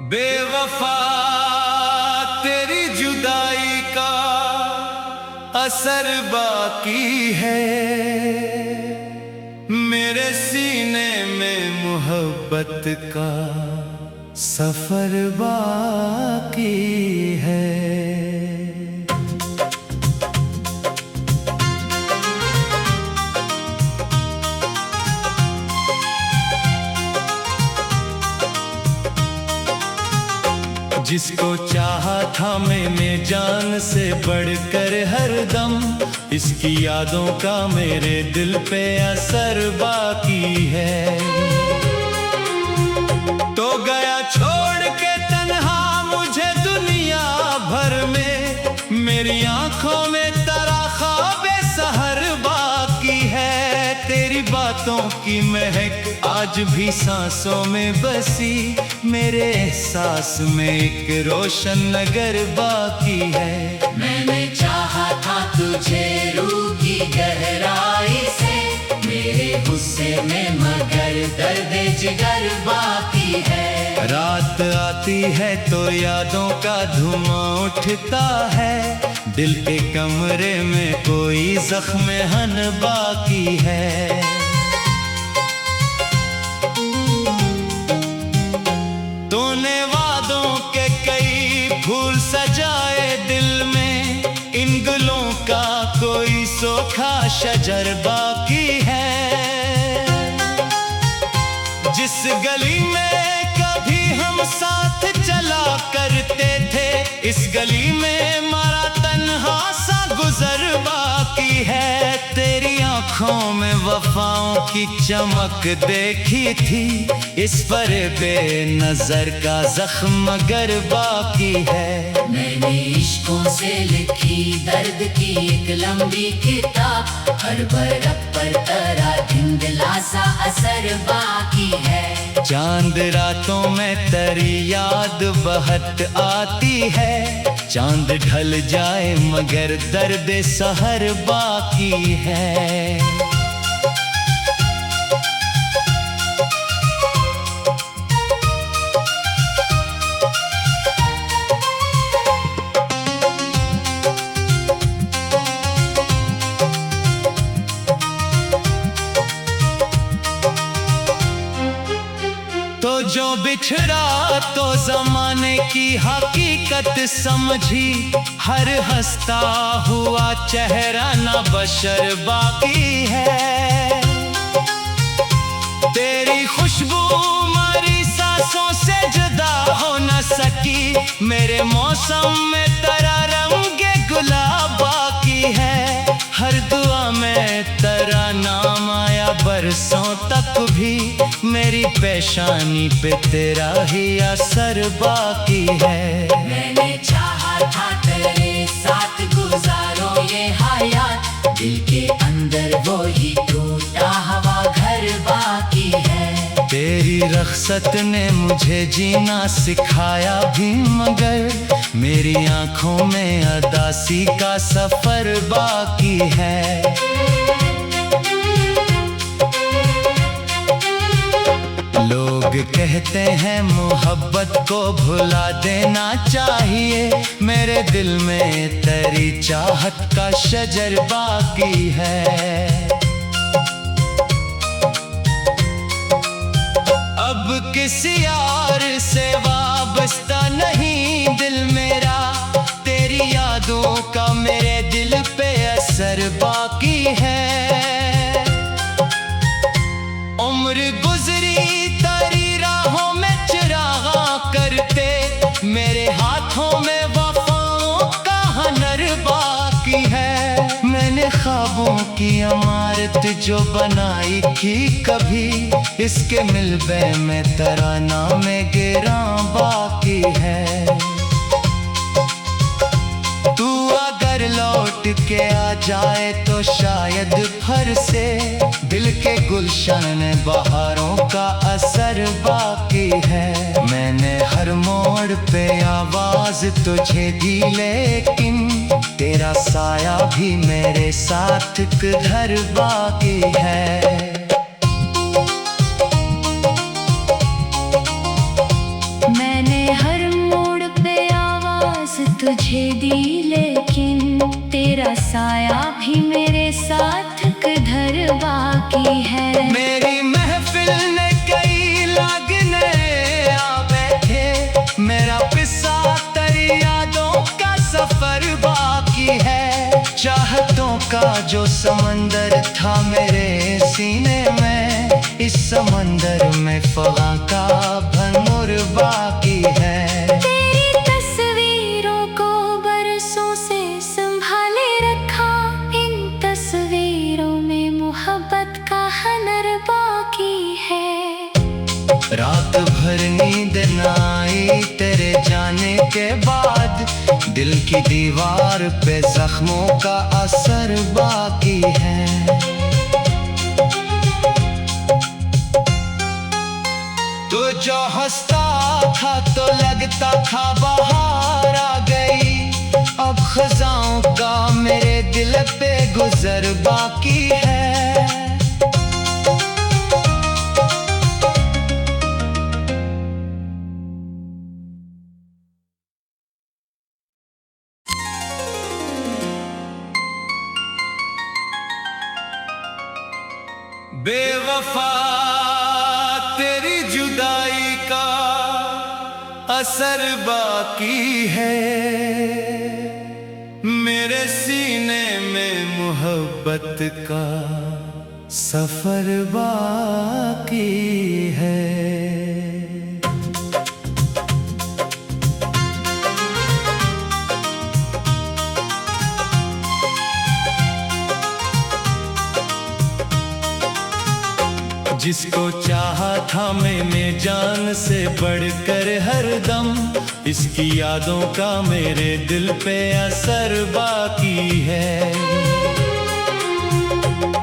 बेवफा तेरी जुदाई का असर बाकी है, मेरे सीने में मोहब्बत का सफर बाकी है। जिसको चाहा था मैंने जान से बढ़कर हरदम, इसकी यादों का मेरे दिल पे असर बाकी है। तो गया छोड़ के तन्हा मुझे दुनिया भर में, मेरी आंखों में तेरा ख्वाब सहर बाकी है। तेरी बातों की महक आज भी सांसों में बसी, मेरे एहसास में एक रोशन नगर बाकी है। मैंने चाहा था तुझे रूह की गहराई से, मेरे गुस्से में मगर दर्द जिगर बाकी है। रात आती है तो यादों का धुआं उठता है, दिल के कमरे में कोई जख्म हन बाकी है। तूने वादों के कई फूल सजाए दिल में, इन गुलों का कोई सूखा शजर बाकी है। जिस गली में कभी हम साथ चला करते थे, इस गली में मारा तन्हा सा गुजर बाकी है। तेरी आंखों में वफाओं की चमक देखी थी, इस पर बेनजर का जख्म मगर बाकी है। मैंने इश्कों से लिखी दर्द की एक लंबी किताब, हर बरक पर तेरा धुंधला सा असर बाकी है। चांद रातों में तेरी याद बहत आती है, चांद ढल जाए मगर दर्द सहर बाकी है। तो जो बिछड़ा तो जमाने की हकीकत समझी, हर हंसता हुआ चेहरा ना बशर बाकी है। तेरी खुशबू हमारी सांसों से जुदा हो न सकी, मेरे मौसम में तेरा रंगे गुलाब बाकी है। हर दुआ में तेरा नाम आया बरसों तक भी, मेरी पेशानी पे तेरा ही असर बाकी है। मैंने चाहा था तेरे साथ गुजारो ये हयात, दिल के अंदर वो ही टूटा हवा घर बाकी है। तेरी रख्सत ने मुझे जीना सिखाया भी, मगर मेरी आंखों में अदासी का सफर बाकी है। लोग कहते हैं मोहब्बत को भुला देना चाहिए, मेरे दिल में तेरी चाहत का शजर बाकी है। अब किसी यार से वाबस्ता नहीं दिल मेरा, तेरी यादों का मेरे दिल पे असर बाकी है। उम्र गुजरी तेरी राहों में चिरागा करते, मेरे हाथों में वफाओं का हनर बाकी है। मैंने ख्वाबों की इमारत जो बनाई थी कभी, इसके मिलबे में तेरा नाम गिरा बाकी है। तू अगर लौट के आ जाए तो शायद फिर से दिल के गुलशन बहारों का असर बाकी है। मैंने हर मोड़ पे आवाज तुझे दी, लेकिन तेरा साया भी मेरे साथ किधर बाकी है। मैंने का जो समंदर था मेरे सीने में, इस समंदर में फवा का भंगुर बाकी है। तेरी तस्वीरों को बरसों से संभाले रखा, इन तस्वीरों में मोहब्बत का हनर बाकी है। रात भर नींद न आई तेरे जाने के बाद, दिल की दीवार पे जख्मों का असर बाकी है। तू जो हंसता था तो लगता था बाहर आ गई, अब खजाओं का मेरे दिल पे गुजर बाकी है। बेवफा तेरी जुदाई का असर बाकी है, मेरे सीने में मोहब्बत का सफर बाकी है। जिसको चाहा था मैंने जान से बढ़कर हरदम, इसकी यादों का मेरे दिल पे असर बाकी है।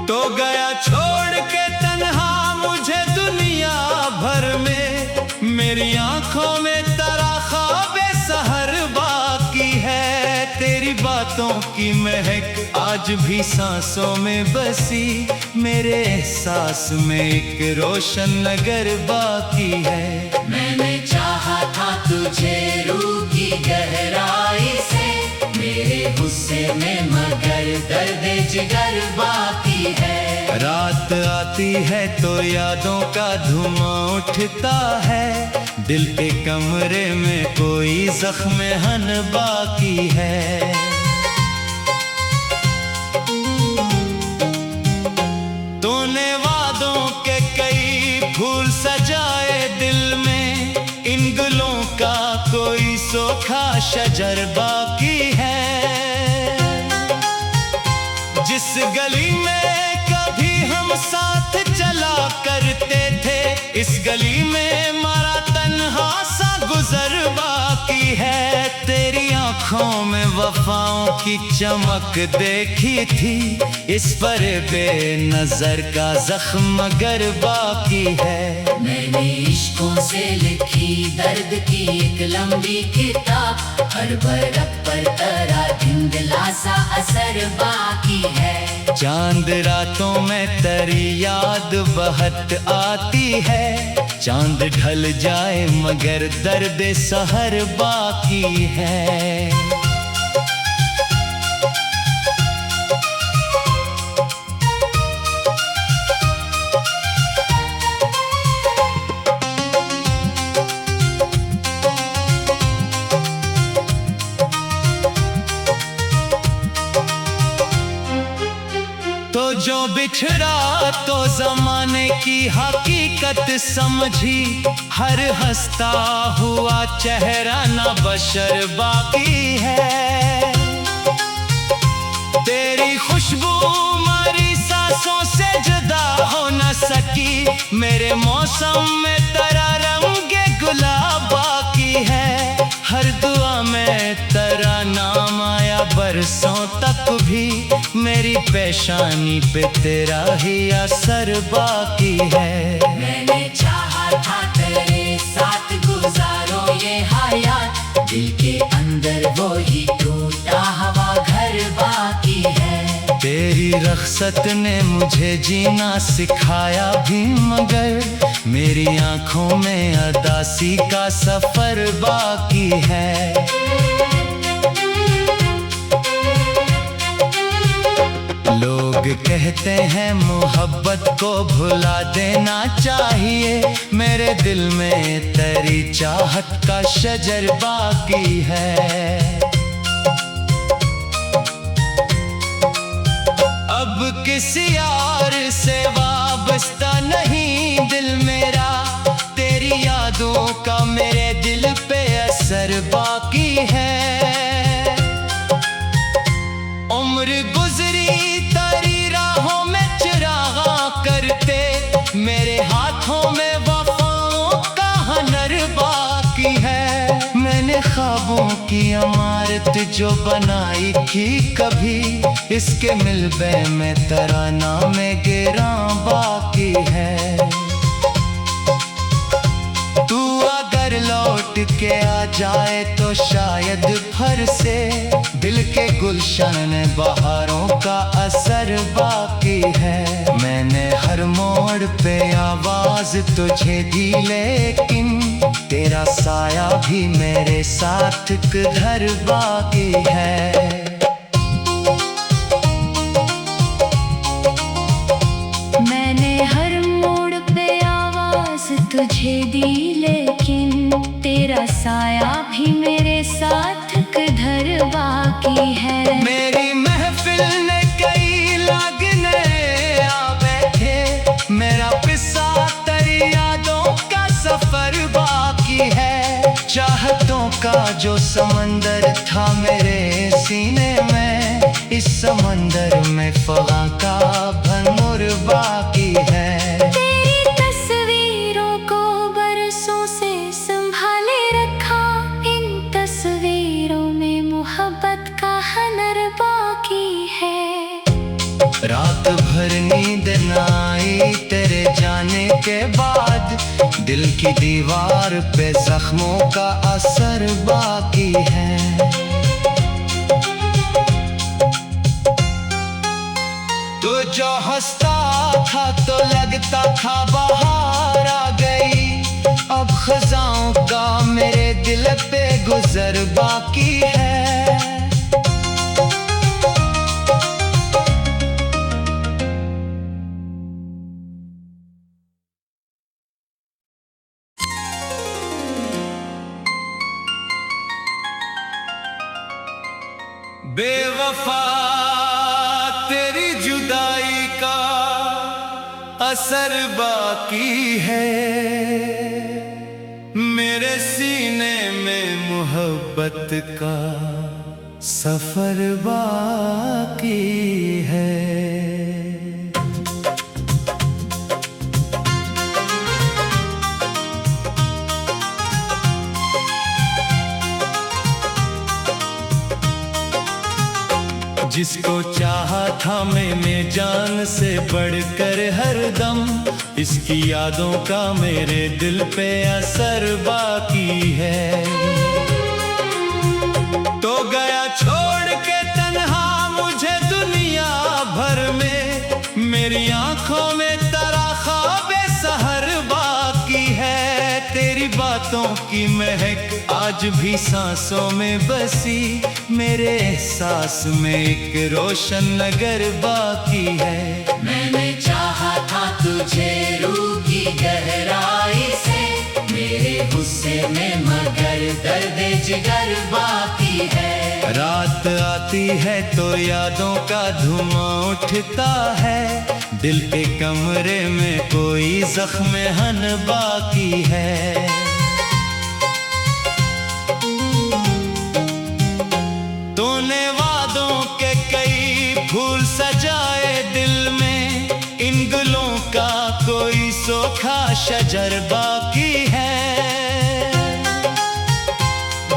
तो गया छोड़ के तन्हा मुझे दुनिया भर में, मेरी आंखों में तरा ख्वाबे सहर बाकी है। तेरी बातों की महक आज भी सांसों में बसी, मेरे एहसास में एक रोशन नगर बाकी है। मैंने चाहा था तुझे रूह की गहराई से, मेरे गुस्से में मगर दर्द जिगर बाकी है। रात आती है तो यादों का धुआं उठता है, दिल के कमरे में कोई जख्म हन बाकी है। तूने वादों के कई फूल सजाए दिल में, इन गुलों का कोई सूखा शजर बाकी है। जिस गली में कभी हम साथ चला करते थे, इस गली में मारा तन्हा सा गुजर बाकी है। तेरी आंखों में वफाओं की चमक देखी थी, इस पर बेनजर का जख्म मगर बाकी है। मैंने इश्कों से लिखी दर्द की एक लंबी किताब, हर बरक पर तेरा धुंधला सा असर बाकी है। चांद रातों में तेरी याद बहत आती है, चांद ढल जाए मगर दर्द सहर बाकी है। तो जो बिछड़ा तो जमाने की हकीकत समझी, हर हंसता हुआ चेहरा न बशर बाकी है। तेरी खुशबू मारी सांसों से जुदा हो न सकी, मेरे मौसम में तेरा रंगे गुलाब बाकी है। हर दुआ में तेरा नाम आया बरसों तक भी, मेरी पेशानी पे तेरा ही असर बाकी है। मैंने चाहा था तेरे साथ गुजारो ये हयात, दिल के अंदर वो ही टूटा हवा घर बाकी है। तेरी रख्सत ने मुझे जीना सिखाया भी, मगर मेरी आंखों में अदासी का सफर बाकी है। लोग कहते हैं मोहब्बत को भुला देना चाहिए, मेरे दिल में तेरी चाहत का शजर बाकी है। किसी और से वाबस्ता नहीं दिल मेरा, तेरी यादों का मेरे दिल पे असर बाकी है। उम्र गुजरी तेरी राहों में चिरागा करते, मेरे हाथों में वफाओं का हुनर बाकी है। मैंने ख्वाबों की इमारत जो बनाई थी कभी, इसके मिलबे में तराना में गिरा बाकी है। तू अगर लौट के आ जाए तो शायद फिर से दिल के गुलशन में बहारों का असर बाकी है। मैंने हर मोड़ पे आवाज तुझे दी, लेकिन तेरा साया भी मेरे साथ किधर बाकी है। मैंने हर मोड़ पे आवाज तुझे दी, लेकिन तेरा साया भी मेरे साथ किधर बाकी है। मेरी महफिल ने कई लगने आ बैठे, मेरा पिस्सा तेरी यादों का सफर बाकी है। चाहतों का जो समंदर था मेरे सीने में, इस समंदर में फगा का भनूर बाकी है। तेरी तस्वीरों को बरसों से संभाले रखा, इन तस्वीरों में मोहब्बत का हुनर बाकी है। रात भर नींद न आई तेरे जाने के बाद, दिल की दीवार पे जख्मों का असर बाकी है। तू जो हंसता था तो लगता था बाहर आ गई, अब खजाओं का मेरे दिल पे गुजर बाकी है। बेवफा तेरी जुदाई का असर बाकी है, मेरे सीने में मोहब्बत का सफर बाकी है। जिसको चाहा था मैंने जान से बढ़कर हरदम, इसकी यादों का मेरे दिल पे असर बाकी है। तो गया छोड़ के तन्हा मुझे दुनिया भर में, मेरी आंखों में तेरा ख्वाब सहर बाकी है। तेरी बातों की महक आज भी सांसों में बसी, मेरे एहसास में एक रोशन नगर बाकी है। मैंने चाहा था तुझे रूह की गहराई से, मेरे गुस्से में मगर दर्द जिगर बाकी है। रात आती है तो यादों का धुआं उठता है, दिल के कमरे में कोई जख्म हन बाकी है। तूने वादों के कई फूल सजाए दिल में, इन गुलों का कोई सूखा शजर बाकी है।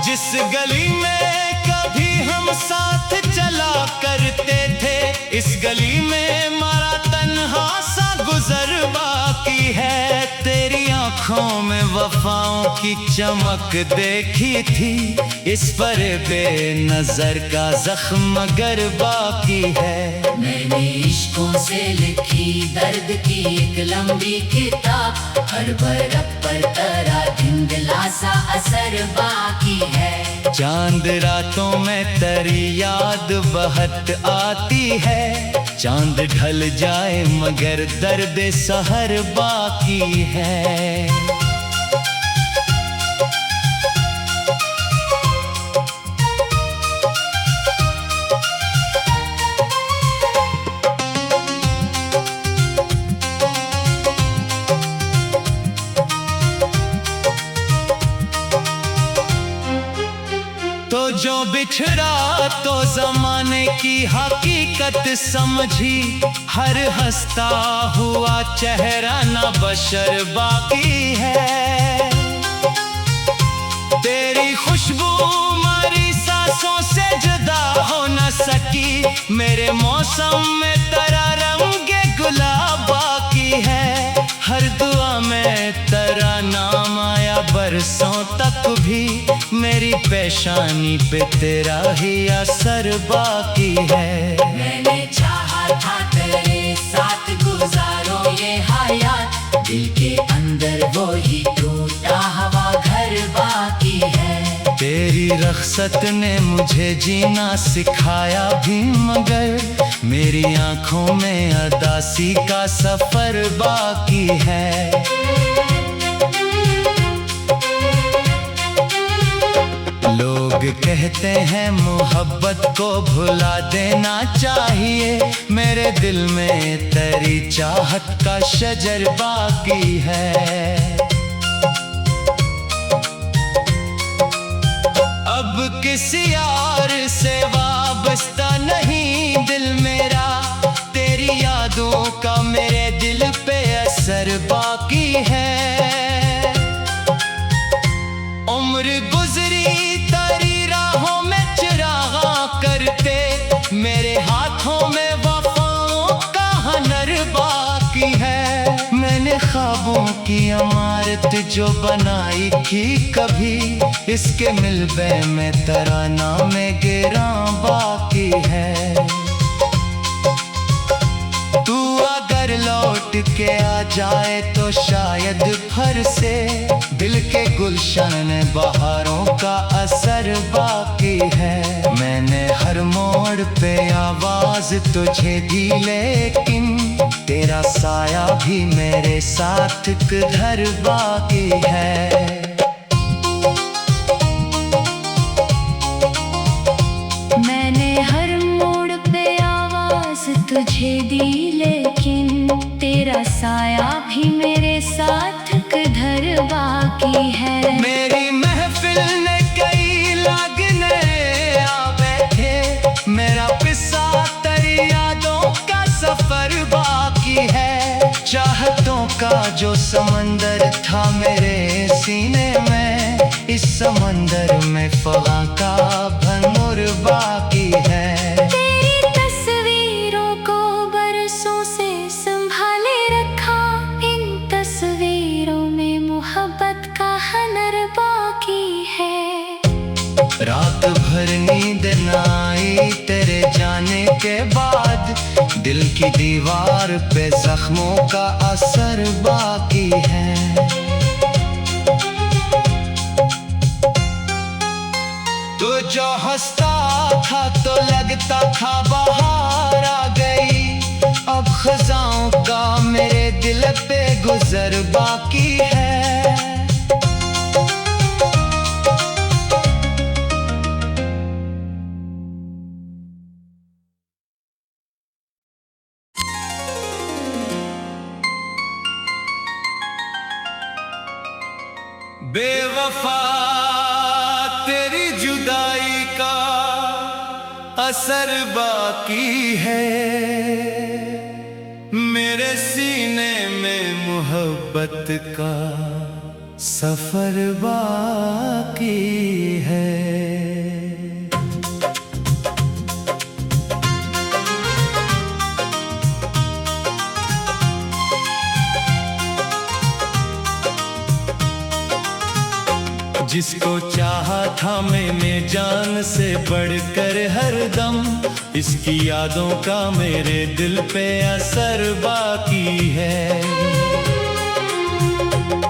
जिस गली में कभी हम साथ चला करते थे, इस गली में मारा तन्हा सा गुजर बाकी है। तेरी आंखों में वफाओं की चमक देखी थी, इस पर बेनजर का जख्म मगर बाकी है। मैंने इश्कों से लिखी दर्द की एक लंबी किताब, हर बरक पर तेरा धुंधला सा असर बाकी है। चांद रातों में तेरी याद बहुत आती है, चांद ढल जाए मगर दर्द सहर बाकी है। जो बिछड़ा तो जमाने की हकीकत समझी, हर हंसता हुआ चेहरा ना बशर बाकी है। तेरी खुशबू हमारी सांसों से जुदा हो न सकी, मेरे मौसम में तेरा रंग गुलाब बाकी है। हर दुआ में तेरा नाम आया बरसों तक भी, मेरी पेशानी पे तेरा ही असर बाकी है। मैंने चाहा था तेरे साथ गुजारो ये हयात, दिल के अंदर वो ही टूटा हवा घर बाकी है। तेरी रख्सत ने मुझे जीना सिखाया भी, मगर मेरी आंखों में अदासी का सफर बाकी है। लोग कहते हैं मोहब्बत को भुला देना चाहिए, मेरे दिल में तेरी चाहत का शजर बाकी है। अब किसी यार से वाबस्ता नहीं दिल मेरा, तेरी यादों का मेरे दिल पे असर बाकी है। उम्र गुजरी तेरी राहों में चिरागा करते, मेरे हाथों में वफाओं का हुनर बाकी है। मैंने ख्वाबों की इमारत जो बनाई थी कभी, इसके मिलबे में तराना में गिरा बाकी है। तू अगर लौट के आ जाए तो शायद फिर से, दिल के गुलशन बहारों का असर बाकी है। मैंने हर मोड़ पे आवाज तुझे दी, लेकिन तेरा साया भी मेरे साथ किधर बाकी है। मैंने हर मोड़ पे आवाज तुझे दी, लेकिन तेरा साया भी मेरे साथ किधर बाकी है। मेरी महफिल ने कई लगने आ बैठे, मेरा पिस्सा तेरी यादों का सफर बाकी है। चाहतों का जो समंदर था मेरे सीने में, इस समंदर में फवा का भंगुर बाकी है। तेरी तस्वीरों को बरसों से संभाले रखा, इन तस्वीरों में मोहब्बत का हुनर बाकी है। रात भर नींद न आई तेरे जाने के बाद, दिल की दीवार पे जख्मों का असर बाकी है। तू जो हंसता था तो लगता था बाहर आ गई, अब खजाओं का मेरे दिल पे गुजर बाकी है। बेवफा तेरी जुदाई का असर बाकी है, मेरे सीने में मोहब्बत का सफर बाकी है। जिसको चाहा था मैंने जान से बढ़कर हरदम, इसकी यादों का मेरे दिल पे असर बाकी है।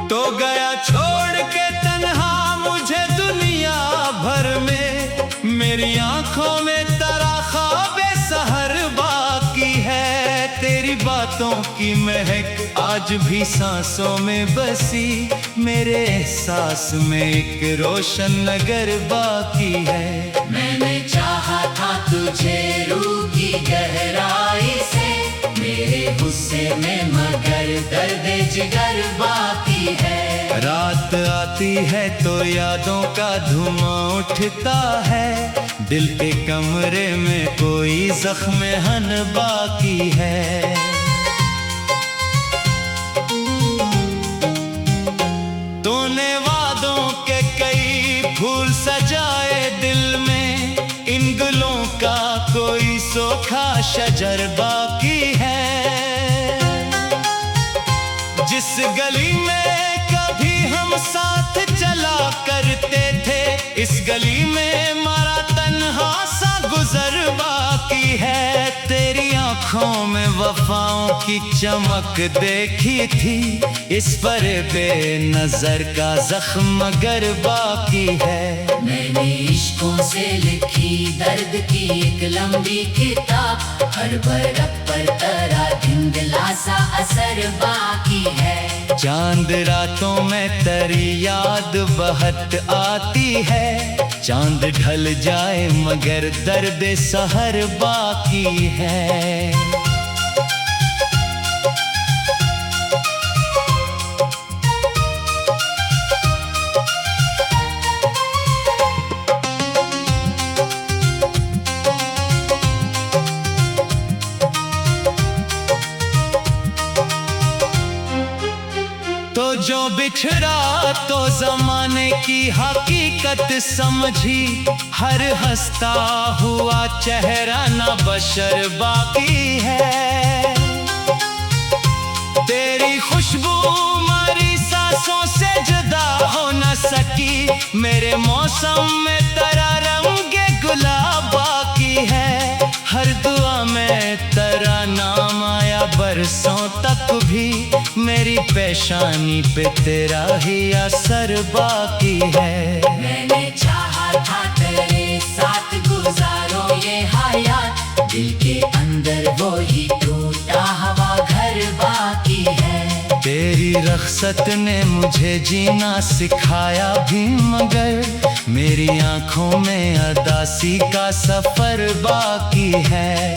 तो गया छोड़ के तन्हा मुझे दुनिया भर में, मेरी आंखों में तेरा ख्वाबे सहर बाकी है। तेरी बातों की महक आज भी सांसों में बसी, मेरे एहसास में एक रोशन नगर बाकी है। मैंने चाहा था तुझे रूह की गहराई से, मेरे गुस्से में मगर मगर दर्द जिगर बाकी है। रात आती है तो यादों का धुआं उठता है, दिल के कमरे में कोई जख्म हन बाकी है। तूने वादों के कई फूल सजाए दिल में, इन गुलों का कोई सूखा शजर बाकी है। जिस गली में कभी हम साथ चला करते थे, इस गली में मारा तन्हा सा गुजर बाकी है। तेरी आंखों में वफाओं की चमक देखी थी, इस पर बेनजर का जख्म मगर बाकी है। मैंने इश्कों से लिखी दर्द की एक लंबी किताब, हर बरक पर तेरा धुंधला सा असर बाकी है। चांद रातों में तेरी याद बहत आती है, चांद ढल जाए मगर दर्द सहर बाकी है। तो जो बिछड़ा तो जमाने की हकीकत समझी, हर हंसता हुआ चेहरा ना बशर बाकी है। तेरी खुशबू हमारी सांसों से जुदा हो न सकी, मेरे मौसम में तेरा रंगे गुलाब बाकी है। हर दुआ में तेरा नाम आया बरसों तक भी, मेरी पेशानी पे तेरा ही असर बाकी है। मैंने चाहा था तेरे साथ गुजारो ये हयात, दिल के अंदर वो ही टूटा हवा घर बाकी है। तेरी रख्सत ने मुझे जीना सिखाया भी, मगर मेरी आंखों में अदासी का सफर बाकी है।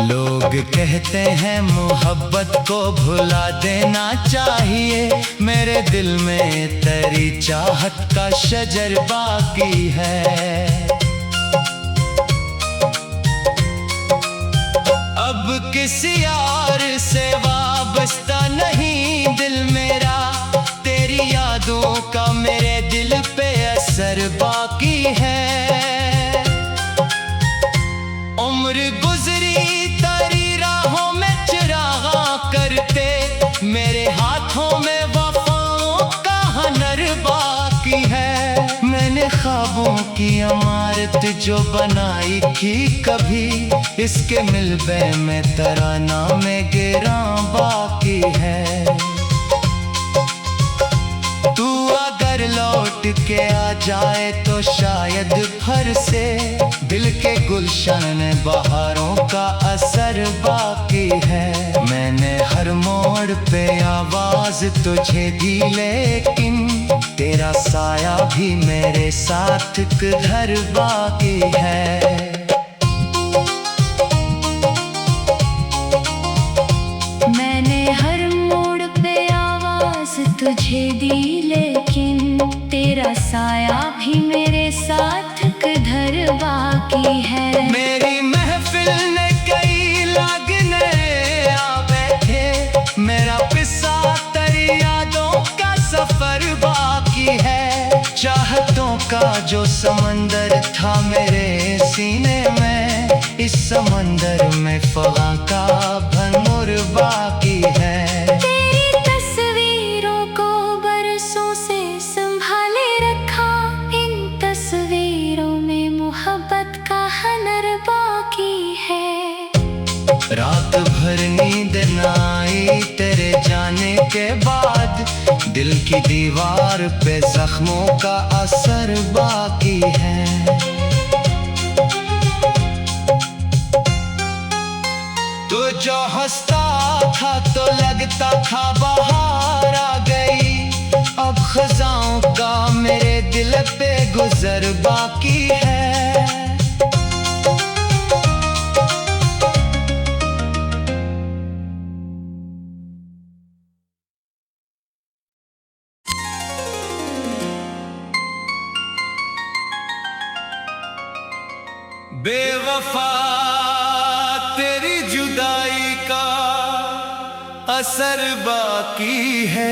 लोग कहते हैं मोहब्बत को भुला देना चाहिए, मेरे दिल में तेरी चाहत का शजर बाकी है। अब किसी यार से वाबस्ता नहीं दिल मेरा, तेरी यादों का मेरे दिल पे असर बाकी है। उम्र गुजरी तेरी राहों में चिरागा करते, मेरे हाथों में वफाओं का हनर बाकी है। मैंने ख्वाबों की इमारत जो बनाई थी कभी, इसके मिलबे में तेरा नाम गिरा बाकी है। तू अगर लौट के आ जाए तो शायद फिर से दिल के गुलशन बहारों का असर बाकी है। मैंने हर मोड़ पे आवाज तुझे दी, लेकिन तेरा साया भी मेरे साथ किधर बाकी है। मैंने हर मोड़ पे आवाज तुझे दी, लेकिन तेरा साया भी मेरे साथ किधर बाकी है। मेरी महफिल ने कई लागने आ बैठे, मेरा पिस्सा तेरी यादों का सफर बाकी है। चाहतों का जो समंदर था मेरे सीने में, इस समंदर में फवा का भनूर बाकी है। तेरी तस्वीरों को बरसों से संभाले रखा, इन तस्वीरों में मोहब्बत का हनर बाकी है। रात भर नींद न आई तेरे जाने के बाद, दिल की दीवार पे जख्मों का असर बाकी है। तू जो हंसता था तो लगता था बाहर आ गई, अब खजाओं का मेरे दिल पे गुजर बाकी है। असर बाकी है।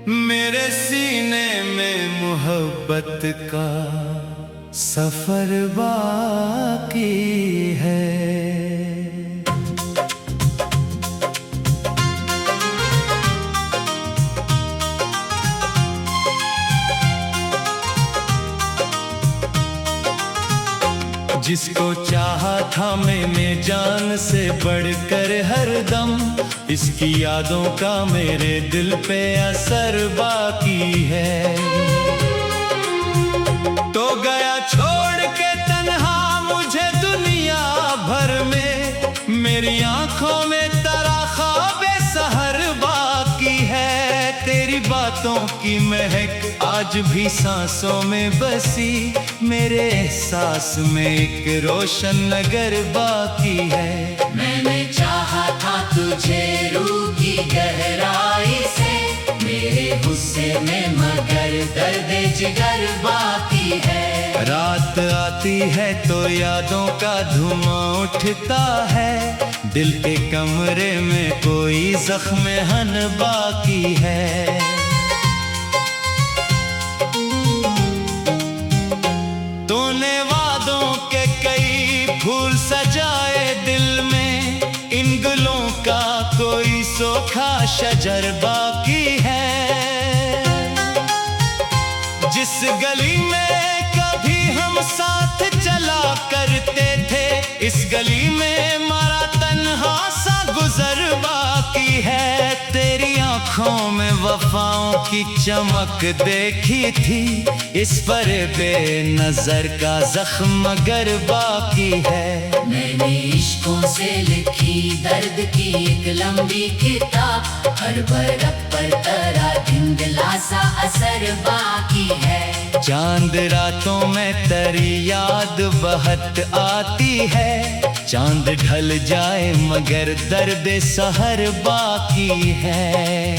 मेरे सीने में मोहब्बत का सफर बाकी है। जिसको चाहा था मैंने जान से बढ़कर हरदम, इसकी यादों का मेरे दिल पे असर बाकी है। तो गया छोड़ के तन्हा मुझे दुनिया भर में, मेरी आंखों में तेरा ख्वाबे सहर बाकी है। तेरी बातों की महक आज भी सांसों में बसी, मेरे एहसास में एक रोशन नगर बाकी है। मैंने चाहा था तुझे रूह की गहराई से, मेरे गुस्से में मगर दर्द जिगर बाकी है। रात आती है तो यादों का धुआं उठता है, दिल के कमरे में कोई जख्म हन बाकी है। तूने वादों के कई फूल सजाए दिल में, इन गुलों का कोई सूखा शजर बाकी है। जिस गली में कभी हम साथ चला करते थे, इस गली में मारा तन्हा सा गुजर बाकी है। तेरी आंखों में वफाओं की चमक देखी थी, इस पर बेनजर का जख्म मगर बाकी है। मैंने इश्कों से लिखी दर्द की एक लंबी किताब, हर बरक पर तेरा धुंधला सा असर बाकी है। चांद रातों में तेरी याद बहत आती है, चांद ढल जाए मगर दर्द सहर बाकी है।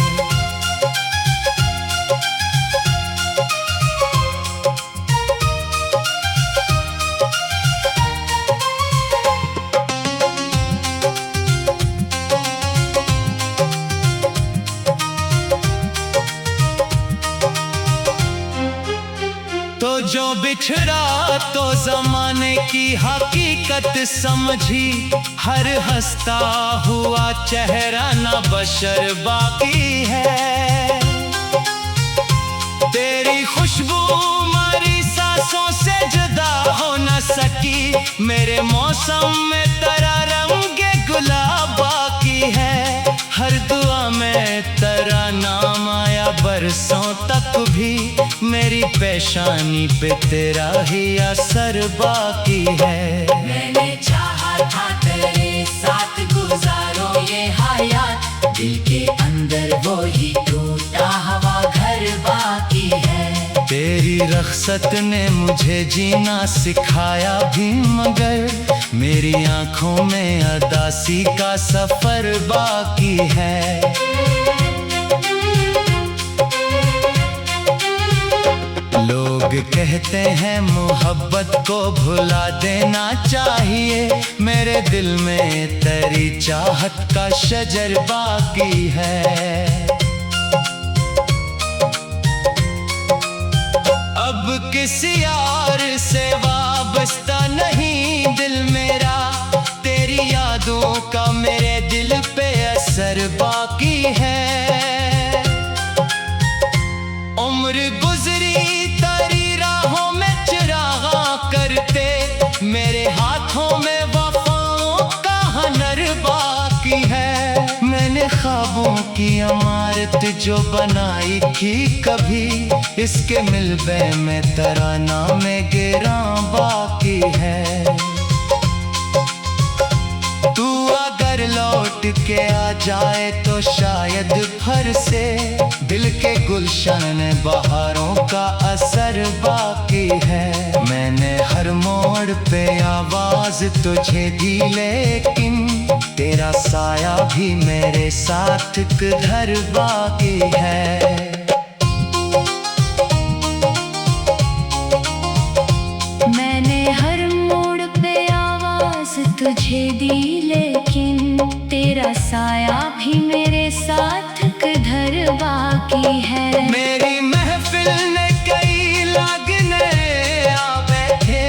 तो जो बिछड़ा तो जमाने की हकीकत समझी, हर हंसता हुआ चेहरा ना बशर बाकी है। तेरी खुशबू हमारी सांसों से जुदा हो न सकी, मेरे मौसम में तेरा रंग गुलाब बाकी है। हर दुआ में तेरा नाम आया बरसों तक भी, मेरी पेशानी पे तेरा ही असर बाकी है। मैंने चाहा था तेरे साथ गुजारो ये हयात, दिल के अंदर वो ही टूटा हवा घर बाकी है। तेरी रख्सत ने मुझे जीना सिखाया भी, मगर मेरी आंखों में अदासी का सफर बाकी है। लोग कहते हैं मोहब्बत को भुला देना चाहिए, मेरे दिल में तेरी चाहत का शजर बाकी है। अब किसी यार से वाबस्ता नहीं दिल मेरा, तेरी यादों का मेरे दिल पे असर बाकी है। उम्र गुजरी तेरी राहों में चिरागा करते, मेरे हाथों में वफाओं का हुनर बाकी है। मैंने ख्वाबों की इमारत जो बनाई थी कभी, इसके मिलबे में तेरा नाम गिरा बाकी है। तू अगर लौट के आ जाए तो शायद फिर से, दिल के गुलशन बहारों का असर बाकी है। मैंने हर मोड़ पे आवाज तुझे दी, लेकिन तेरा साया भी मेरे साथ किधर बाकी है। मैंने हर मोड़ पे आवाज तुझे दी, लेकिन तेरा साया भी मेरे साथ किधर बाकी है। मेरी महफिल ने कई लागने आ बैठे,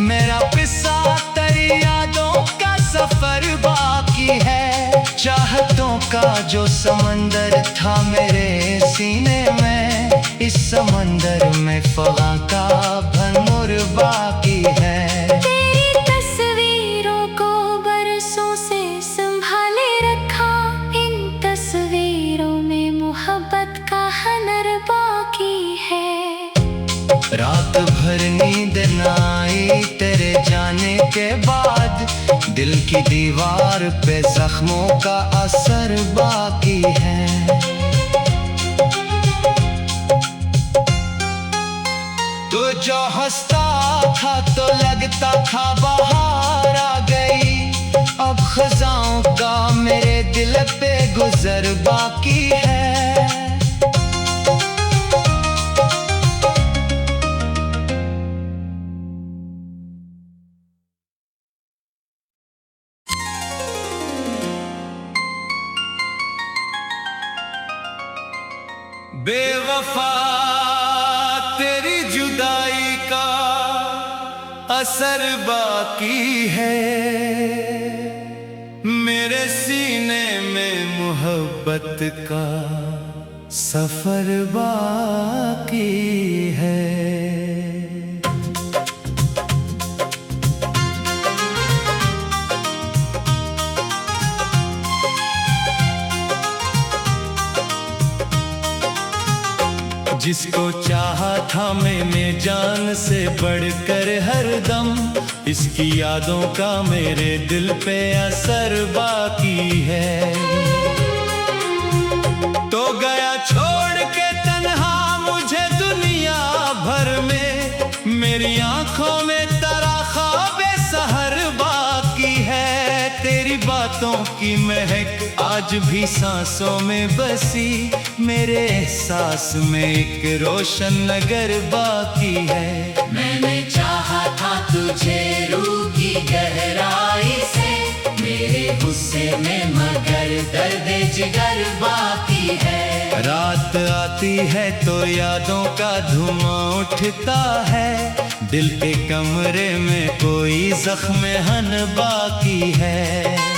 मेरा पिस्सा तेरी यादों का सफर बाकी है। चाहतों का जो समंदर था मेरे सीने में, इस समंदर में फगा का भरपूर बाकी है। तेरी तस्वीरों को बरसों से संभाले रखा, इन तस्वीरों में मोहब्बत का हुनर बाकी है। रात भर नींद न आई तेरे जाने के बाद, दिल की दीवार पे जख्मों का असर बाकी है। तू जो हंसता था तो लगता था बाहर आ गई, अब खजाओं का मेरे दिल पे गुजर बाकी है। बेवफा तेरी जुदाई का असर बाकी है, मेरे सीने में मोहब्बत का सफर बाकी है। जिसको चाहा था मैंने जान से बढ़कर हरदम, इसकी यादों का मेरे दिल पे असर बाकी है। तो गया छोड़ के तन्हा मुझे दुनिया भर में, मेरी आंखों में तेरा ख्वाबे सहर बाकी है। तेरी बातों की महक आज भी सांसों में बसी, मेरे एहसास में एक रोशन नगर बाकी है। मैंने चाहा था तुझे रूह की गहराई से, मेरे गुस्से में मगर दर्द जिगर बाकी है। रात आती है तो यादों का धुआं उठता है, दिल के कमरे में कोई जख्म हन बाकी है।